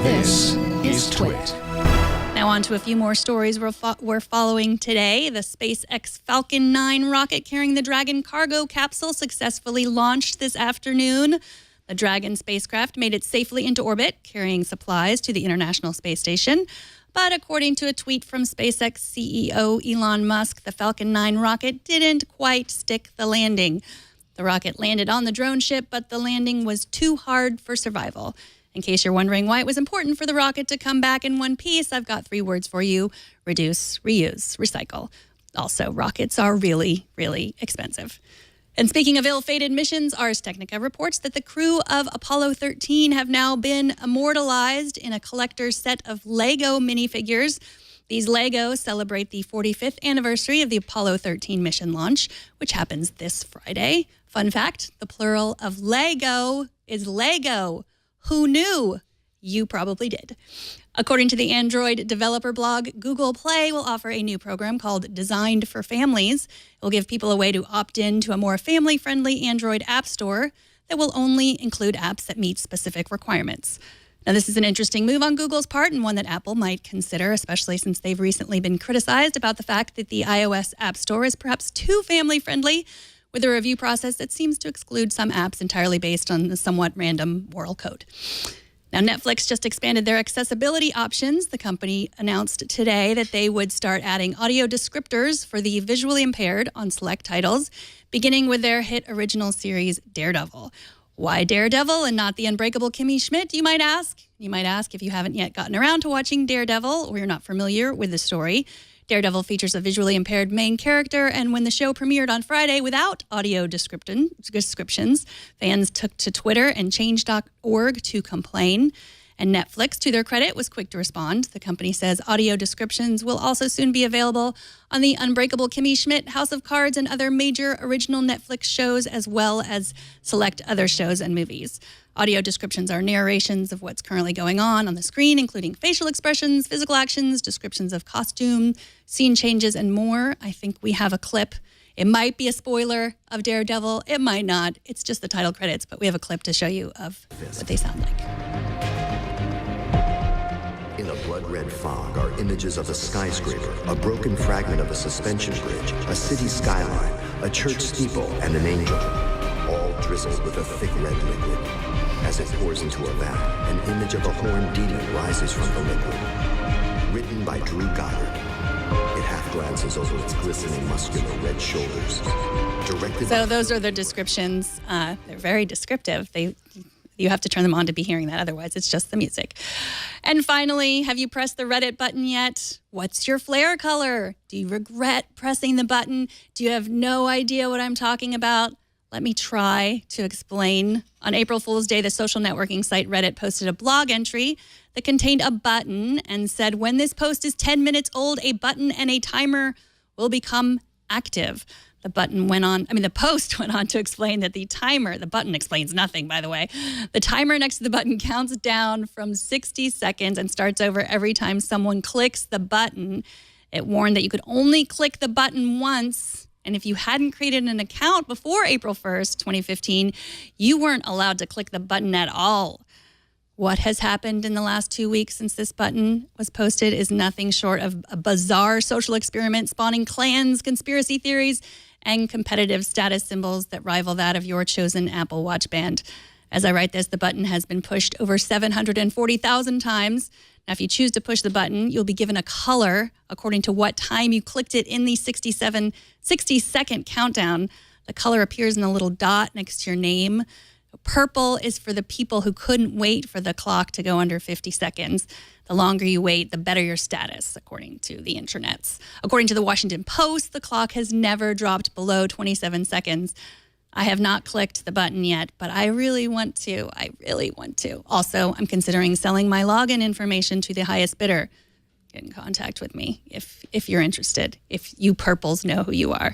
This is TWiT. Now on to a few more stories we're following today. The SpaceX Falcon 9 rocket carrying the Dragon cargo capsule successfully launched this afternoon. The Dragon spacecraft made it safely into orbit, carrying supplies to the International Space Station. But according to a tweet from SpaceX CEO Elon Musk, the Falcon 9 rocket didn't quite stick the landing. The rocket landed on the drone ship, but the landing was too hard for survival. In case you're wondering why it was important for the rocket to come back in one piece, I've got 3 words for you: reduce, reuse, recycle. Also, rockets are really, really expensive. And speaking of ill-fated missions, Ars Technica reports that the crew of Apollo 13 have now been immortalized in a collector's set of Lego minifigures. These Legos celebrate the 45th anniversary of the Apollo 13 mission launch, which happens this Friday. Fun fact, the plural of Lego is Lego. Who knew? You probably did. According to the Android developer blog, Google Play will offer a new program called Designed for Families. It will give people a way to opt in to a more family-friendly Android app store that will only include apps that meet specific requirements. Now, this is an interesting move on Google's part and one that Apple might consider, especially since they've recently been criticized about the fact that the iOS App Store is perhaps too family-friendly, with a review process that seems to exclude some apps entirely based on the somewhat random moral code. Now, Netflix just expanded their accessibility options. The company announced today that they would start adding audio descriptors for the visually impaired on select titles, beginning with their hit original series, Daredevil. Why Daredevil and not the unbreakable Kimmy Schmidt, you might ask? You might ask if you haven't yet gotten around to watching Daredevil or you're not familiar with the story. Daredevil features a visually impaired main character, and when the show premiered on Friday without audio descriptions, fans took to Twitter and change.org to complain. And Netflix, to their credit, was quick to respond. The company says audio descriptions will also soon be available on the Unbreakable Kimmy Schmidt, House of Cards, and other major original Netflix shows, as well as select other shows and movies. Audio descriptions are narrations of what's currently going on the screen, including facial expressions, physical actions, descriptions of costume, scene changes, and more. I think we have a clip. It might be a spoiler of Daredevil. It might not. It's just the title credits, but we have a clip to show you of what they sound like. In a blood-red fog are images of a skyscraper, a broken fragment of a suspension bridge, a city skyline, a church steeple, and an angel, all drizzled with a thick red liquid. As it pours into a vat, an image of a horned demon rises from the liquid. Written by Drew Goddard. It half glances over its glistening, muscular red shoulders. So those are the descriptions. They're very descriptive. You have to turn them on to be hearing that. Otherwise, it's just the music. And finally, have you pressed the Reddit button yet? What's your flare color? Do you regret pressing the button? Do you have no idea what I'm talking about? Let me try to explain. On April Fool's Day, the social networking site Reddit posted a blog entry that contained a button and said, when this post is 10 minutes old, a button and a timer will become active. The post went on to explain that the button explains nothing, by the way. The timer next to the button counts down from 60 seconds and starts over every time someone clicks the button. It warned that you could only click the button once, and if you hadn't created an account before April 1st, 2015, you weren't allowed to click the button at all. What has happened in the last 2 weeks since this button was posted is nothing short of a bizarre social experiment spawning clans, conspiracy theories, and competitive status symbols that rival that of your chosen Apple Watch band. As I write this, the button has been pushed over 740,000 times. Now, if you choose to push the button, you'll be given a color according to what time you clicked it in the 60-second countdown. The color appears in a little dot next to your name. Purple is for the people who couldn't wait for the clock to go under 50 seconds. The longer you wait, the better your status, according to the internets. According to the Washington Post, the clock has never dropped below 27 seconds. I have not clicked the button yet, but I really want to. Also, I'm considering selling my login information to the highest bidder. Get in contact with me if you're interested, if you purples know who you are.